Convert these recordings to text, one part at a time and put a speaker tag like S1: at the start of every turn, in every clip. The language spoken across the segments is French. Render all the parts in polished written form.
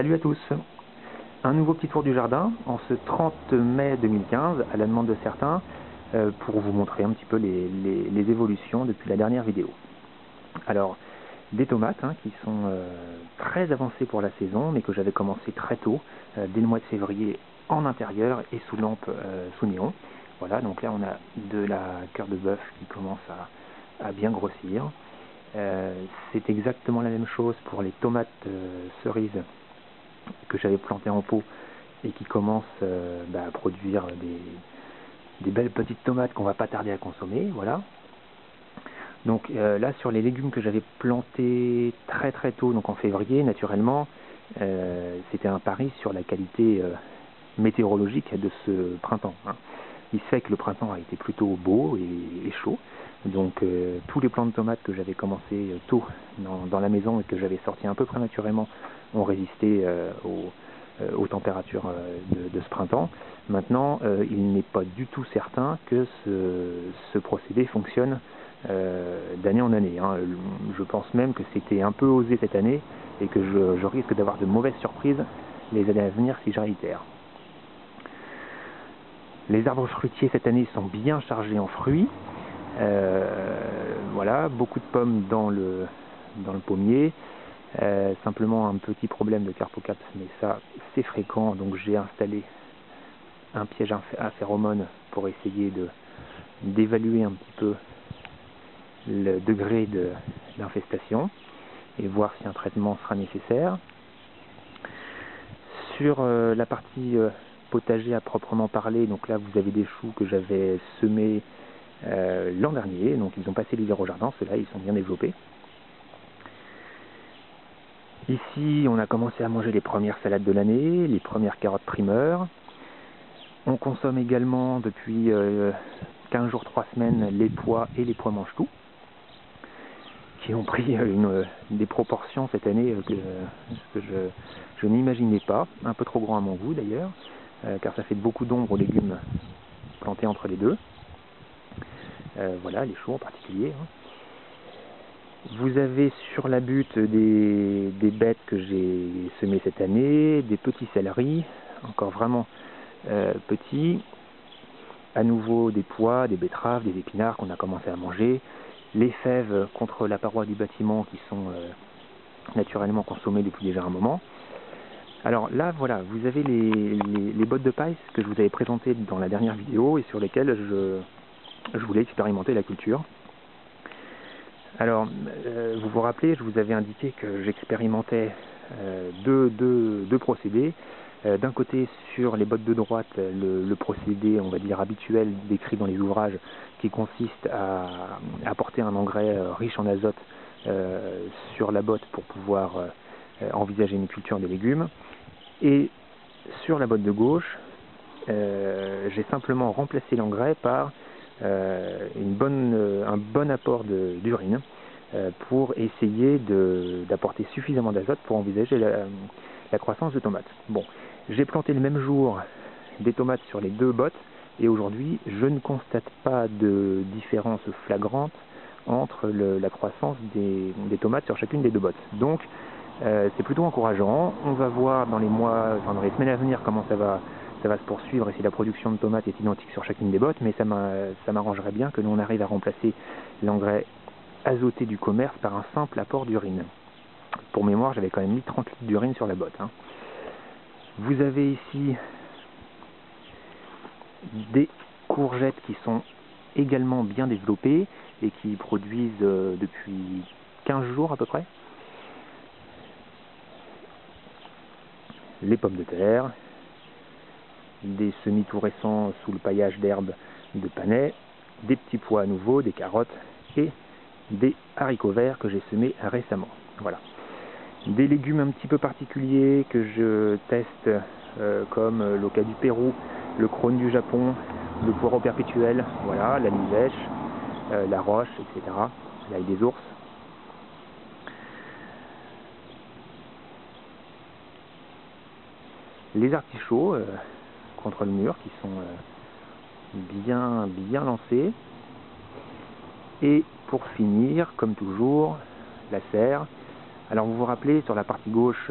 S1: Salut à tous. Un nouveau petit tour du jardin en ce 30 mai 2015 à la demande de certains pour vous montrer un petit peu les évolutions depuis la dernière vidéo. Alors des tomates qui sont très avancées pour la saison mais que j'avais commencé très tôt, dès le mois de février en intérieur et sous lampe sous néon. Voilà, donc là on a de la cœur de bœuf qui commence à bien grossir. C'est exactement la même chose pour les tomates cerises que j'avais plantées en pot et qui commencent à produire des belles petites tomates qu'on va pas tarder à consommer. Voilà. Donc là sur les légumes que j'avais plantés très très tôt, donc en février naturellement, c'était un pari sur la qualité météorologique de ce printemps. Il se fait que le printemps a été plutôt beau et chaud, donc tous les plants de tomates que j'avais commencé tôt dans la maison et que j'avais sorti un peu prématurément ont résisté aux températures de ce printemps. Maintenant, il n'est pas du tout certain que ce procédé fonctionne d'année en année. Je pense même que c'était un peu osé cette année et que je risque d'avoir de mauvaises surprises les années à venir si je réitère. Les arbres fruitiers cette année sont bien chargés en fruits. Voilà, beaucoup de pommes dans le pommier. Simplement un petit problème de carpocaps, mais ça c'est fréquent, donc j'ai installé un piège à phéromones pour essayer d'évaluer un petit peu le degré d'infestation et voir si un traitement sera nécessaire. Sur la partie potager à proprement parler, donc là vous avez des choux que j'avais semés l'an dernier, donc ils ont passé l'hiver au jardin, ceux-là ils sont bien développés. Ici on a commencé à manger les premières salades de l'année, les premières carottes primeurs. On consomme également depuis 15 jours, 3 semaines les pois et les pois mange-tout, qui ont pris des proportions cette année que je n'imaginais pas, un peu trop grand à mon goût d'ailleurs, car ça fait beaucoup d'ombre aux légumes plantés entre les deux. Voilà, les choux en particulier. Vous avez sur la butte des bêtes que j'ai semées cette année, des petits céleris, encore vraiment petits, à nouveau des pois, des betteraves, des épinards qu'on a commencé à manger, les fèves contre la paroi du bâtiment qui sont naturellement consommées depuis déjà un moment. Alors là, voilà, vous avez les bottes de paille que je vous avais présentées dans la dernière vidéo et sur lesquelles je voulais expérimenter la culture. Alors, vous vous rappelez, je vous avais indiqué que j'expérimentais deux procédés. D'un côté, sur les bottes de droite, le procédé, on va dire, habituel décrit dans les ouvrages, qui consiste à apporter un engrais riche en azote sur la botte pour pouvoir envisager une culture des légumes. Et sur la botte de gauche, j'ai simplement remplacé l'engrais par un bon apport d'urine pour essayer d'apporter suffisamment d'azote pour envisager la croissance de tomates. Bon, j'ai planté le même jour des tomates sur les deux bottes et aujourd'hui je ne constate pas de différence flagrante entre la croissance des tomates sur chacune des deux bottes. Donc c'est plutôt encourageant. On va voir dans les semaines à venir comment ça va se poursuivre et si la production de tomates est identique sur chacune des bottes, mais ça m'arrangerait bien que l'on arrive à remplacer l'engrais azoté du commerce par un simple apport d'urine. Pour mémoire, j'avais quand même mis 30 litres d'urine sur la botte. Vous avez ici des courgettes qui sont également bien développées et qui produisent depuis 15 jours à peu près. Les pommes de terre, des semis tout récents sous le paillage d'herbes de panais, des petits pois à nouveau, des carottes et des haricots verts que j'ai semés récemment. Voilà. Des légumes un petit peu particuliers que je teste comme l'oca du Pérou, le crône du Japon, le poireau perpétuel, voilà, la livèche, la roche, etc. L'ail des ours. Les artichauts contre le mur qui sont bien lancés. Et pour finir, comme toujours, la serre Alors vous vous rappelez, sur la partie gauche,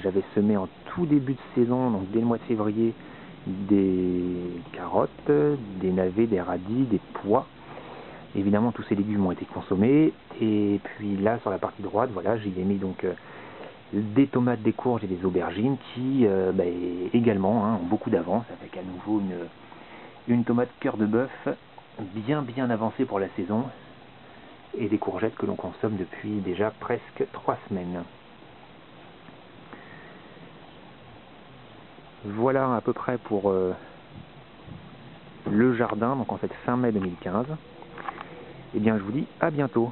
S1: j'avais semé en tout début de saison, donc dès le mois de février, des carottes, des navets, des radis, des pois. Évidemment, tous ces légumes ont été consommés. Et puis là, sur la partie droite, voilà, j'y ai mis donc des tomates, des courges et des aubergines qui également ont beaucoup d'avance, avec à nouveau une tomate cœur de bœuf bien avancée pour la saison, et des courgettes que l'on consomme depuis déjà presque 3 semaines. Voilà à peu près pour le jardin, donc en fait fin mai 2015. Et bien je vous dis à bientôt.